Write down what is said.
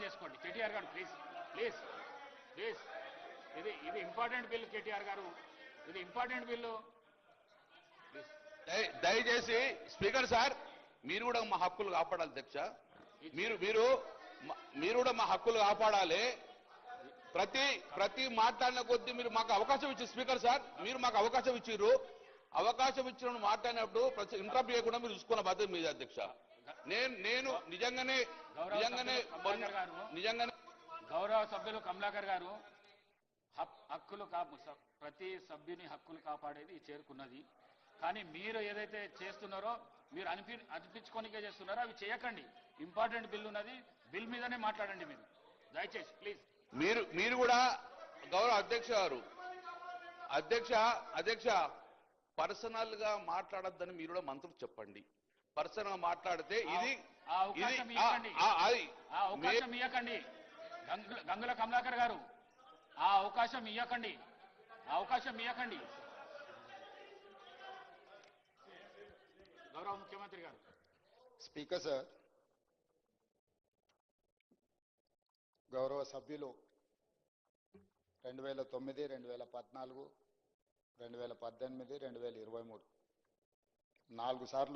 చేసుకోండి. కేటీఆర్ గారు please please please, ఇది ఇంపార్టెంట్ బిల్. కేటీఆర్ గారు, ఇది ఇంపార్టెంట్ బిల్లు. దయచేసి స్పీకర్ సార్, మీరు కూడా మా హక్కులు కాపాడాలి అధ్యక్ష. మీరు మీరు మీరు కూడా మా హక్కులు కాపాడాలి. ప్రతి మాట్లాడిన కొద్దీ మీరు మాకు అవకాశం ఇచ్చారు స్పీకర్ సార్. మీరు మాకు అవకాశం ఇచ్చిర్రు. అవకాశం ఇచ్చిన మాట్లాడినప్పుడు ఇంటరప్ట్ చేయకుండా మీరు చూసుకున్న బాధ్యత మీద అధ్యక్ష. నేను నిజంగానే గౌరవ సభ్యులు కమలాకర్ గారు, హక్కులు ప్రతి సభ్యుని హక్కులు కాపాడేది చేరుకున్నది. కానీ మీరు ఏదైతే చేస్తున్నారో, మీరు అనిపించుకోనికే చేస్తున్నారో అవి చేయకండి. ఇంపార్టెంట్ బిల్ ఉన్నది, బిల్ మీదనే మాట్లాడండి మీరు దయచేసి ప్లీజ్. మీరు కూడా గౌరవ అధ్యక్ష గారు, అధ్యక్ష పర్సనల్ గా మాట్లాడొద్దని మీరు కూడా మంత్రులు చెప్పండి. పర్సనల్ గా మాట్లాడితే ఇది అవకాశం ఇవ్వకండి. గంగుల కమలాకర్ గారు, ఆ అవకాశం ఇవ్వకండి. గౌరవ ముఖ్యమంత్రి గారు. స్పీకర్ సార్, గౌరవ సభ్యులు 2009, 2014, 2018, 2023 4 సార్లు